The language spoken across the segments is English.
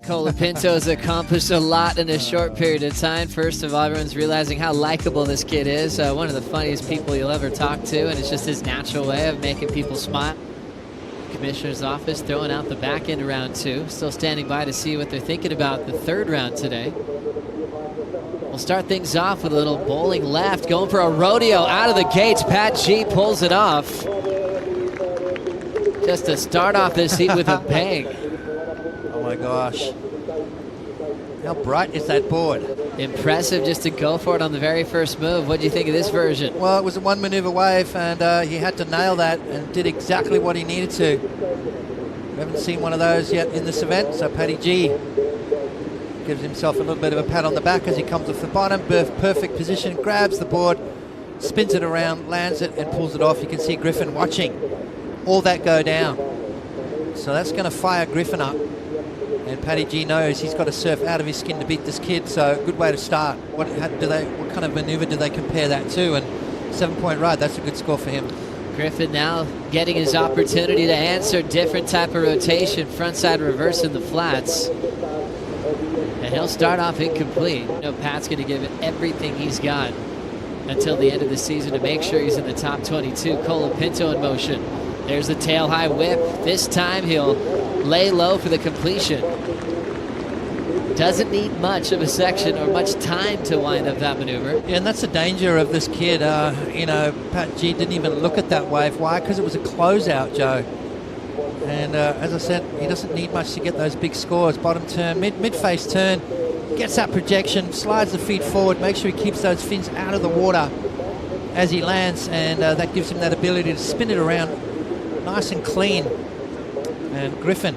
Colapinto has accomplished a lot in a short period of time. First of all, everyone's realizing how likable this kid is. One of the funniest people you'll ever talk to, and it's just his natural way of making people smile. Commissioner's office throwing out the back end of round 2. Still standing by to see what they're thinking about the third round today. We'll start things off with a little bowling left, going for a rodeo out of the gates. Pat G pulls it off. Just to start off this heat with a bang. Oh my gosh. How bright is that board? Impressive just to go for it on the very first move. What do you think of this version? Well, it was a one maneuver wave, and he had to nail that and did exactly what he needed to. We haven't seen one of those yet in this event, so Paddy G gives himself a little bit of a pat on the back as he comes off the bottom. Perfect position, grabs the board, spins it around, lands it, and pulls it off. You can see Griffin watching all that go down. So that's going to fire Griffin up. And Paddy G knows he's got to surf out of his skin to beat this kid, so good way to start. What kind of maneuver do they compare that to? And 7-point ride, that's a good score for him. Griffin now getting his opportunity to answer. Different type of rotation, frontside reverse in the flats. And he'll start off incomplete. You know, Pat's going to give it everything he's got until the end of the season to make sure he's in the top 22. Colapinto in motion. There's the tail high whip. This time he'll lay low for the completion. Doesn't need much of a section or much time to wind up that maneuver. Yeah, and that's the danger of this kid. You know, Pat G didn't even look at that wave. Why? Because it was a closeout, Joe. And as I said, he doesn't need much to get those big scores. Bottom turn, mid-face turn, gets that projection, slides the feet forward, makes sure he keeps those fins out of the water as he lands, and that gives him that ability to spin it around nice and clean. And Griffin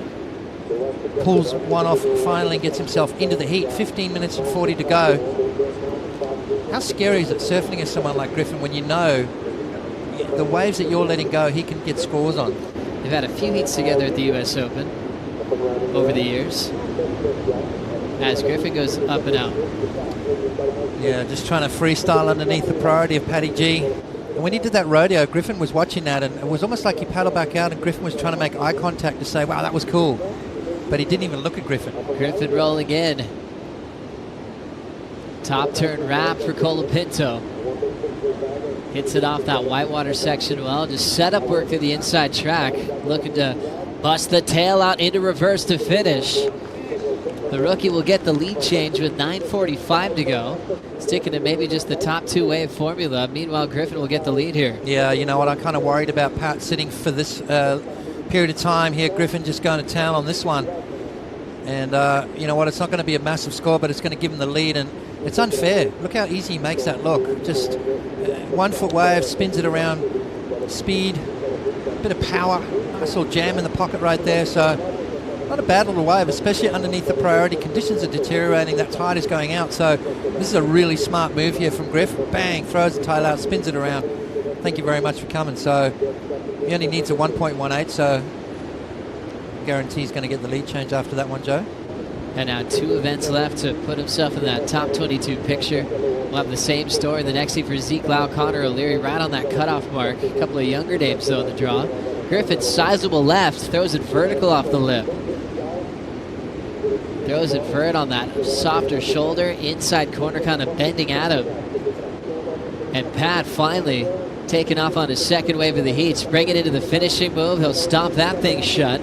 pulls one off finally and gets himself into the heat. 15 minutes and 40 to go. How scary is it surfing as someone like Griffin when you know the waves that you're letting go, he can get scores on? They've had a few heats together at the US Open over the years as Griffin goes up and out. Yeah, just trying to freestyle underneath the priority of Paddy G. And when he did that rodeo, Griffin was watching that, and it was almost like he paddled back out and Griffin was trying to make eye contact to say, wow, that was cool. But he didn't even look at Griffin. Griffin rolling in. Top turn wrap for Colapinto. Hits it off that whitewater section well. Just set up work through the inside track. Looking to bust the tail out into reverse to finish. The rookie will get the lead change with 9:45 to go. Sticking to maybe just the top 2 wave formula. Meanwhile, Griffin will get the lead here. Yeah, you know what? I'm kind of worried about Pat sitting for this period of time here. Griffin just going to town on this one. And you know what? It's not going to be a massive score, but it's going to give him the lead. And it's unfair. Look how easy he makes that look. Just 1 foot wave, spins it around, speed, bit of power. Nice little jam in the pocket right there. So not a bad little wave, especially underneath the priority. Conditions are deteriorating. That tide is going out. So this is a really smart move here from Griff. Bang, throws the tail out, spins it around. Thank you very much for coming. So he only needs a 1.18, so guarantees going to get the lead change after that one, Joe. And now 2 events left to put himself in that top 22 picture. We'll have the same story the next heat for Zeke Lau, Connor O'Leary, right on that cutoff mark. A couple of younger names though in the draw. Griffin's sizable left, throws it vertical off the lip. Throws it vert on that softer shoulder, inside corner kind of bending at him. And Pat finally taking off on his second wave of the heats, bringing it into the finishing move. He'll stop that thing shut.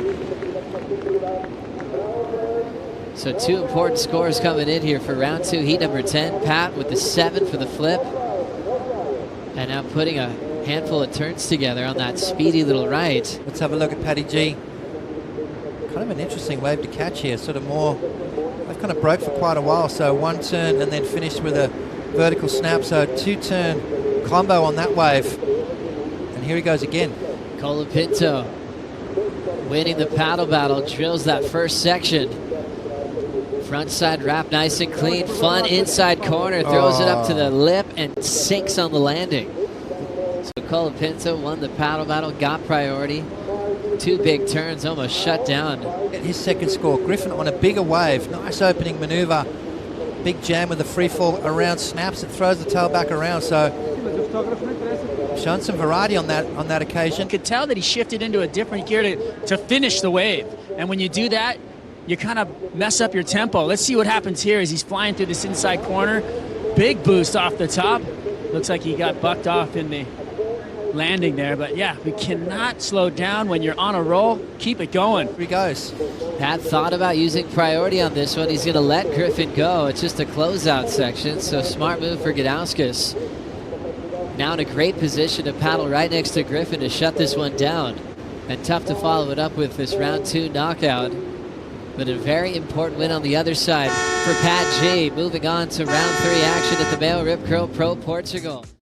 So 2 important scores coming in here for round 2, heat number 10. Pat with the 7 for the flip. And now putting a handful of turns together on that speedy little right. Let's have a look at Paddy G. Kind of an interesting wave to catch here. Sort of more, they've kind of broke for quite a while. So 1 turn and then finished with a vertical snap. So 2 turn combo on that wave. And here he goes again. Colapinto winning the paddle battle, drills that first section. Frontside wrap nice and clean, fun inside corner, throws it up to the lip and sinks on the landing. So Colapinto won the paddle battle, got priority. 2 big turns, almost shut down. His second score, Griffin on a bigger wave, nice opening maneuver. Big jam with a free fall around, snaps it, throws the tail back around. So showing some variety on that occasion. You could tell that he shifted into a different gear to finish the wave. And when you do that, you kind of mess up your tempo. Let's see what happens here as he's flying through this inside corner. Big boost off the top. Looks like he got bucked off in the landing there, but yeah, we cannot slow down when you're on a roll. Keep it going. Here he goes. Pat thought about using priority on this one. He's going to let Griffin go. It's just a closeout section, so smart move for Gudauskas. Now in a great position to paddle right next to Griffin to shut this one down. And tough to follow it up with this round 2 knockout. But a very important win on the other side for Pat G. Moving on to round 3 action at the MEO Rip Curl Pro Portugal.